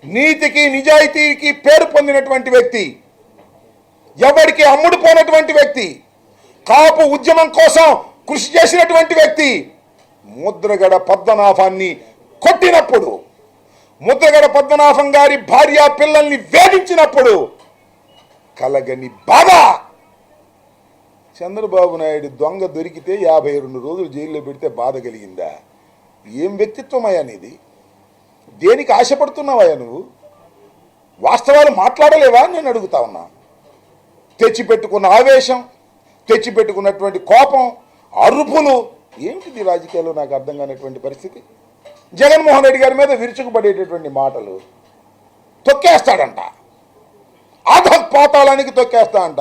నీతికి నిజాయితీకి పేరు పొందినటువంటి వ్యక్తి, ఎవరికి అమ్ముడుపోయినటువంటి వ్యక్తి, కాపు ఉద్యమం కోసం కృషి చేసినటువంటి వ్యక్తి ముద్రగడ పద్మనాభాన్ని కొట్టినప్పుడు, ముద్రగడ పద్మనాభం గారి భార్య పిల్లల్ని వేధించినప్పుడు కలగని బాధ. చంద్రబాబు నాయుడు దొంగ దొరికితే 52 రోజులు జైల్లో పెడితే బాధ కలిగిందా? ఏం వ్యక్తిత్వమయ్యా నీది? దేనికి ఆశపడుతున్నావయ్యా నువ్వు? వాస్తవాలు మాట్లాడలేవా నేను అడుగుతా ఉన్నా. తెచ్చిపెట్టుకున్న ఆవేశం, తెచ్చిపెట్టుకున్నటువంటి కోపం, అరుపులు ఏమిటిది రాజకీయాల్లో నాకు అర్థం కానటువంటి పరిస్థితి. జగన్మోహన్ రెడ్డి గారి మీద విరుచుకుపడేటటువంటి మాటలు. తొక్కేస్తాడంట, అధపాతాళానికి తొక్కేస్తా అంట.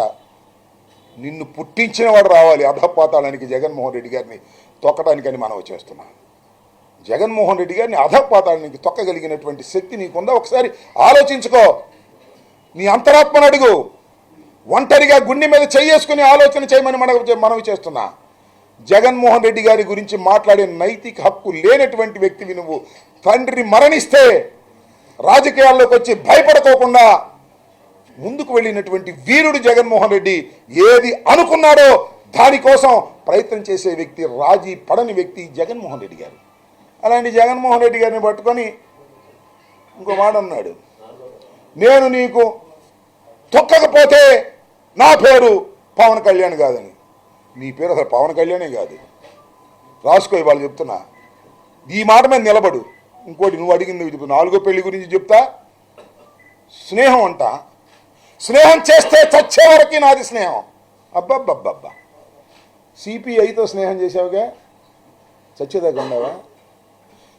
నిన్ను పుట్టించిన వాడు రావాలి అధపాతాళానికి జగన్మోహన్ రెడ్డి గారిని తొక్కడానికని మనం చేస్తున్నాం. జగన్మోహన్ రెడ్డి గారిని అధపాతాళానికి తొక్కగలిగినటువంటి శక్తి నీకుందా? ఒకసారి ఆలోచించుకో. నీ అంతరాత్మను అడుగు. ఒంటరిగా గుండె మీద చేసుకుని ఆలోచన చేయమని మనవి చేస్తున్నా. జగన్మోహన్ రెడ్డి గారి గురించి మాట్లాడే నైతిక హక్కు లేనటువంటి వ్యక్తివి నువ్వు. తండ్రి మరణిస్తే రాజకీయాల్లోకి వచ్చి భయపడుకోకుండా ముందుకు వెళ్ళినటువంటి వీరుడు జగన్మోహన్ రెడ్డి. ఏది అనుకున్నాడో దానికోసం ప్రయత్నం చేసే వ్యక్తి, రాజీ పడని వ్యక్తి జగన్మోహన్ రెడ్డి గారు. అలాంటి జగన్మోహన్ రెడ్డి గారిని పట్టుకొని ఇంకో మాట అన్నాడు, నేను నీకు తొక్కకపోతే నా పేరు పవన్ కళ్యాణ్ కాదని. నీ పేరు అసలు పవన్ కళ్యాణే కాదు. రాసుకో, వాళ్ళు చెప్తున్నా. ఈ మాట మీద నిలబడు. ఇంకోటి నువ్వు అడిగింది చెప్పు. 4వ పెళ్లి గురించి చెప్తా. స్నేహం అంట. స్నేహం చేస్తే చచ్చే వరకు నాది స్నేహం. అబ్బబ్బబ్బబ్బా, సిపిఐతో స్నేహం చేసావుగా, చచ్చేదాకా ఉండవా?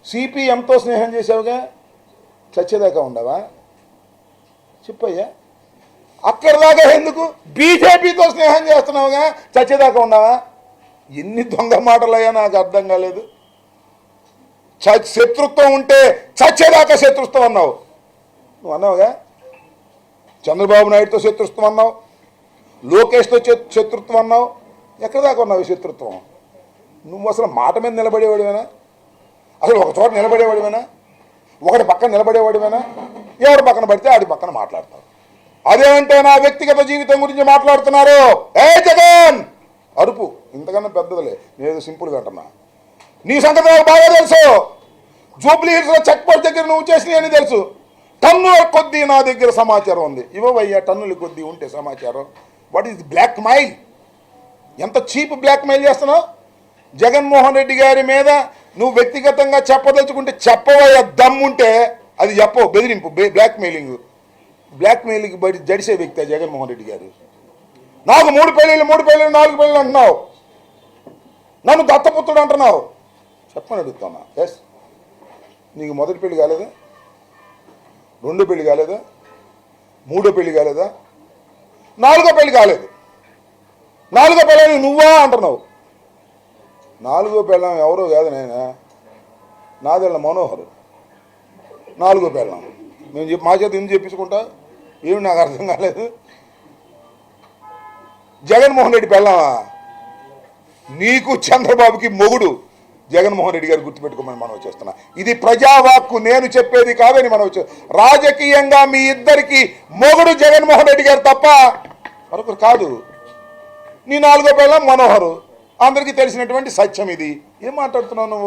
సిపిఎంతో స్నేహం చేసావుగా, చచ్చేదాకా ఉండవా? చెప్పయ్యా. అక్కడిదాకా ఎందుకు బీజేపీతో స్నేహం చేస్తున్నావుగా, చచ్చేదాకా ఉండవా? ఎన్ని దొంగ మాటలయ్యా, నాకు అర్థం కాలేదు. శత్రుత్వం ఉంటే చచ్చేదాకా శత్రుత్వం అన్నావు. నువ్వు అన్నావుగా. చంద్రబాబు నాయుడుతో శత్రుత్వం అన్నావు, లోకేష్తో శత్రుత్వం అన్నావు. ఎక్కడి దాకా ఉన్నావు శత్రుత్వం? నువ్వు అసలు మాట మీద నిలబడేవాడివేనా? అసలు ఒక చోట నిలబడేవాడివేనా? ఒకటి పక్కన నిలబడేవాడివేనా? ఎవరి పక్కన పడితే ఆడి పక్కన మాట్లాడతావు. అదేంటే నా వ్యక్తిగత జీవితం గురించి మాట్లాడుతున్నారు. ఏ జగన్ అరుపు ఇంతకన్నా పెద్దదిలే. నేను సింపుల్గా అంటున్నా. నీ సంగతి నాకు బాగా తెలుసు. జూబ్లీ హిల్స్లో చెక్ పోస్ట్ దగ్గర నువ్వు చేసినవి అని తెలుసు. టన్నుల కొద్దీ నా దగ్గర సమాచారం ఉంది. ఇవ్వవయ్యా, టన్నుల కొద్దీ ఉంటే సమాచారం. What is blackmail? ఎంత చీప్ బ్లాక్ మెయిల్ చేస్తున్నావు? జగన్మోహన్ రెడ్డి గారి మీద నువ్వు వ్యక్తిగతంగా చెప్పదలుచుకుంటే చెప్పవయ్యా, దమ్ముంటే అది చెప్పవు. బెదిరింపు, బ్లాక్ మెయిలింగ్. బ్లాక్ మెయిల్కి బడి జడిసే వ్యక్తి జగన్మోహన్ రెడ్డి గారు. నాకు 3 పెళ్ళిళ్ళు 4 పెళ్ళిళ్ళు అంటున్నావు. నన్ను దత్తపుత్రుడు అంటున్నావు. చెప్పని అడుగుతున్నా. ఎస్, నీకు మొదటి పెళ్లి కాలేదా? 2వ పెళ్లి కాలేదా? 3వ పెళ్లి కాలేదా? 4వ పెళ్లి కాలేదు. 4వ పెళ్ళని నువ్వా అంటున్నావు. 4వ పెళ్ళం ఎవరో కాదు నాయన, నాదెళ్ళ మనోహర్. 4వ పెళ్ళం మేము మా చేత ఎందుకు చెప్పించుకుంటా? ఏమి నాకు అర్థం కాలేదు. జగన్మోహన్ రెడ్డి పెళ్ళామా? నీకు చంద్రబాబుకి మొగుడు జగన్మోహన్ రెడ్డి గారు గుర్తుపెట్టుకోమని మనం చేస్తున్నా. ఇది ప్రజావాక్కు, నేను చెప్పేది కాదని మనం రాజకీయంగా మీ ఇద్దరికి మొగుడు జగన్మోహన్ రెడ్డి గారు తప్ప మరొకరు కాదు. నీ 4వ పెళ్ళం మనోహరు. అందరికీ తెలిసినటువంటి సత్యం ఇది. ఏం మాట్లాడుతున్నావు నువ్వు?